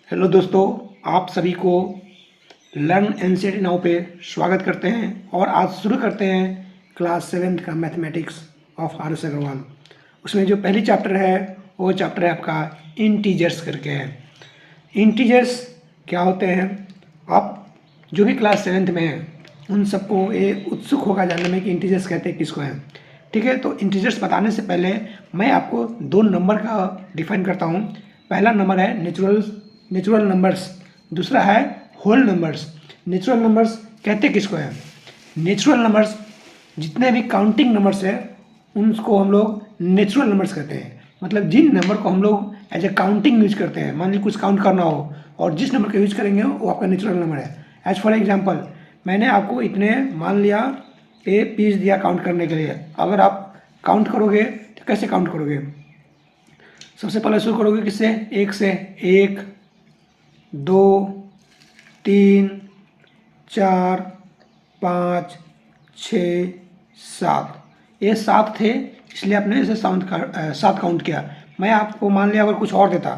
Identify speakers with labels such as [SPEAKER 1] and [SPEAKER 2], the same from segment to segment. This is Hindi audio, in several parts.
[SPEAKER 1] हेलो दोस्तों, आप सभी को लर्न एनसीईआरटी नाउ पे स्वागत करते हैं और आज शुरू करते हैं क्लास 7th का mathematics of R S Agarwal. उसमें जो पहली चैप्टर है वो चैप्टर है आपका इंटीजर्स करके है। इंटीजर्स क्या होते हैं? आप जो भी क्लास 7th में हैं उन सबको ये उत्सुक होगा जानने में कि इंटीजर्स कहते हैं किसको हैं। ठीक है, तो इंटीजर्स बताने से पहले मैं आपको दो नंबर का डिफाइन करता हूँ। पहला नंबर है नेचुरल नंबर्स, दूसरा है होल नंबर्स। नेचुरल नंबर्स कहते किसको हैं? नेचुरल नंबर्स जितने भी काउंटिंग नंबर्स हैं उनको हम लोग नेचुरल नंबर्स कहते हैं। मतलब जिन नंबर को हम लोग एज ए काउंटिंग यूज करते हैं, मान लीजिए कुछ काउंट करना हो और जिस नंबर का यूज करेंगे वो आपका नेचुरल नंबर है। एज फॉर एग्जाम्पल, मैंने आपको इतने मान लिया ए पीस दिया काउंट करने के लिए। अगर आप काउंट करोगे तो कैसे काउंट करोगे? सबसे पहले शुरू करोगे किससे? एक से। 1 2 3 4 5 6 7। ये 7 थे, इसलिए आपने इसे 7 काउंट किया। मैं आपको मान लिया अगर कुछ और देता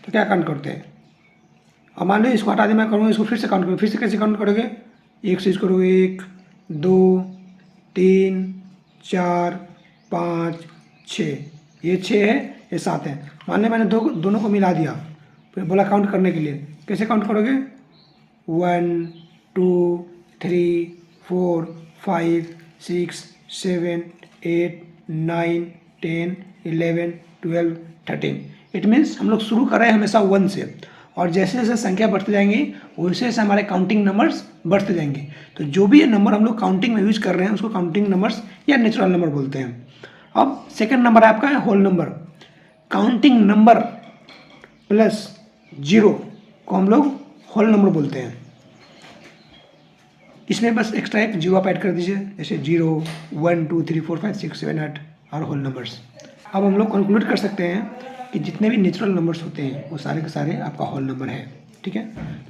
[SPEAKER 1] तो क्या काउंट करते हैं? और मान लो इसको हटा दे, मैं करूँगा इसको फिर से काउंट करोगे। फिर से कैसे काउंट करोगे? एक से इसको करोगे 1 2 3 4 5 6। ये 6 है, ये 7 है। मान लिया मैंने दोनों को मिला दिया, फिर बोला काउंट करने के लिए। कैसे काउंट करोगे? 1 2 3 4 5 6 7 8 9 10 11 12 13। इट मीन्स हम लोग शुरू कर रहे हैं हमेशा 1 से, और जैसे जैसे संख्या बढ़ती जाएंगी वैसे वैसे हमारे काउंटिंग नंबर्स बढ़ते जाएंगे। तो जो भी ये नंबर हम लोग काउंटिंग में यूज कर रहे हैं उसको काउंटिंग नंबर्स या नेचुरल नंबर बोलते हैं। अब सेकंड नंबर है आपका whole number. Counting number plus zero को हम लोग होल नंबर बोलते हैं। इसमें बस एक्स्ट्रा एक जीरो आप ऐड कर दीजिए, जैसे 0 1 2 3 4 5 6 7 8 और होल नंबर्स। अब हम लोग कंक्लूड कर सकते हैं कि जितने भी नेचुरल नंबर्स होते हैं वो सारे के सारे आपका होल नंबर है। ठीक है,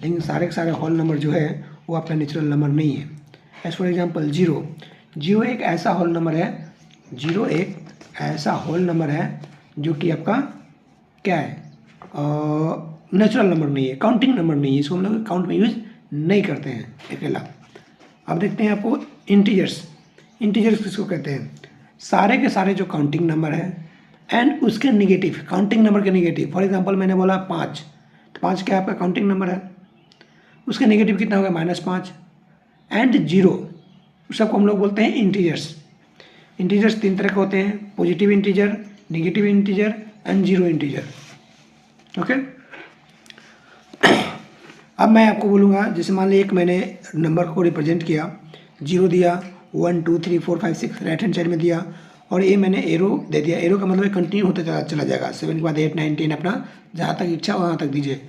[SPEAKER 1] लेकिन सारे के सारे होल नंबर जो है वो आपका नेचुरल नंबर नहीं है। एज फॉर एग्जांपल जीरो एक ऐसा होल नंबर है, जीरो एक ऐसा होल नंबर है जो कि आपका क्या है? नेचुरल नंबर नहीं है, काउंटिंग नंबर नहीं है। इसको हम लोग काउंट में यूज नहीं करते हैं अकेला। अब देखते हैं आपको इंटीजर्स। इंटीजर्स किसको कहते हैं? सारे के सारे जो काउंटिंग नंबर है एंड उसके निगेटिव, काउंटिंग नंबर के निगेटिव। फॉर एग्जांपल मैंने बोला 5, तो 5 क्या आपका काउंटिंग नंबर है, उसका निगेटिव कितना होगा? -5 एंड जीरो, सबको हम लोग बोलते हैं इंटीजर्स। इंटीजर्स 3 तरह के होते हैं, positive integer, negative integer and zero integer. Okay, अब मैं आपको बोलूँगा, जैसे मान लीजिए एक मैंने नंबर को रिप्रेजेंट किया, 0 दिया, 1 2 3 4 5 6 राइट हैंड साइड में दिया, और ये मैंने एरो दे दिया। एरो का मतलब कंटिन्यू होता चला जाएगा, 7 के बाद 8 9 10, अपना जहाँ तक इच्छा वहाँ तक दीजिए।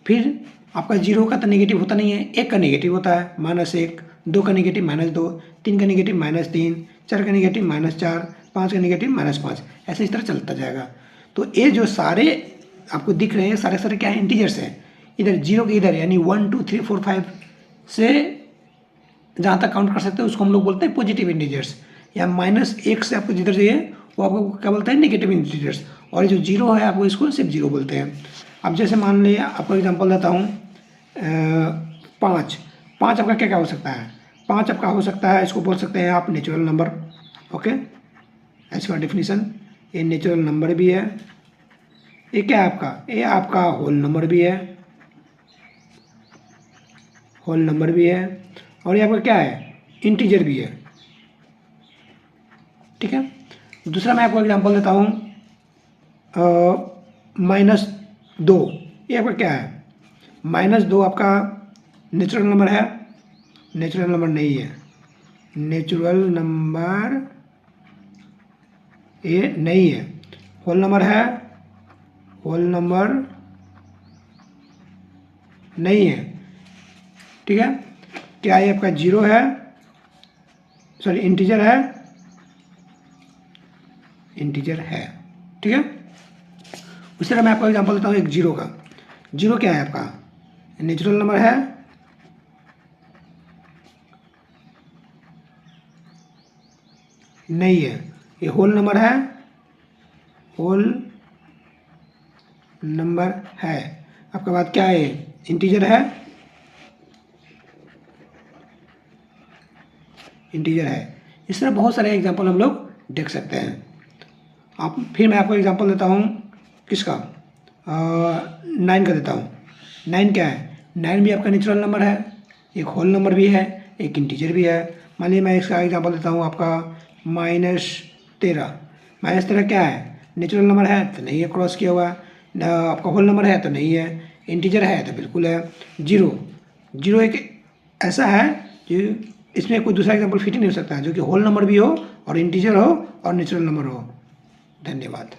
[SPEAKER 1] फिर आपका 0 का तो नेगेटिव होता नहीं है, 1 का नेगेटिव होता है -1, 2 का नेगेटिव -2, 3 का नेगेटिव -3, 4 का नेगेटिव -4, 5 का नेगेटिव -5, ऐसे इस तरह चलता जाएगा। तो ये जो सारे आपको दिख रहे हैं सारे सारे क्या है? इंटीजर्स हैं। इधर जीरो के इधर यानी 1 2 3 4 5 से जहाँ तक काउंट कर सकते हैं उसको हम लोग बोलते हैं पॉजिटिव इंटीजर्स, या -1 से आपको जिधर चाहिए वो आपको क्या बोलते हैं? Negative integers. और ये जो जीरो है आपको इसको सिर्फ जीरो बोलते हैं। अब जैसे मान लिया आपको एग्जांपल देता हूँ, 5 5 आपका क्या क्या हो सकता है? 5 आपका हो सकता है, इसको बोल सकते हैं आप natural number. Okay, as per definition ये नेचुरल नंबर भी है। ये क्या है आपका? ये आपका होल नंबर भी है, होल नंबर भी है, और ये आपका क्या है? इंटीजर भी है। ठीक है, दूसरा मैं आपको एग्जांपल देता हूँ, -2। ये आपका क्या है? -2 आपका नेचुरल नंबर है? नेचुरल नंबर नहीं है, नेचुरल नंबर ये नहीं है। होल नंबर है? होल नंबर नहीं है। ठीक है, क्या ये आपका जीरो है? सॉरी, इंटीजर है? इंटीजर है। ठीक है, उसी तरह मैं आपको एग्जांपल देता हूँ एक जीरो का। जीरो क्या है आपका? नेचुरल नंबर है? नहीं है। ये होल नंबर है? होल नंबर है। आपके बाद क्या है, इंटीजर है, इंटीजर है। इस तरह बहुत सारे एग्जाम्पल हम लोग देख सकते हैं। आप फिर मैं आपको एग्जांपल देता हूँ किसका, 9 का देता हूँ। 9 क्या है, 9 भी आपका नेचुरल नंबर है, एक होल नंबर भी है, एक इंटीजर भी है। मान लीजिए मैं इसका एग्जांपल देता हूँ आपका -13। -13 क्या है, नेचुरल नंबर है तो नहीं है, क्रॉस किया हुआ। आपका होल नंबर है तो नहीं है, इंटीजर है तो बिल्कुल है। 0 एक ऐसा है कि इसमें कोई दूसरा एग्जाम्पल फिट ही नहीं हो सकता, जो कि होल नंबर भी हो और इंटीजर हो और नेचुरल नंबर हो। धन्यवाद।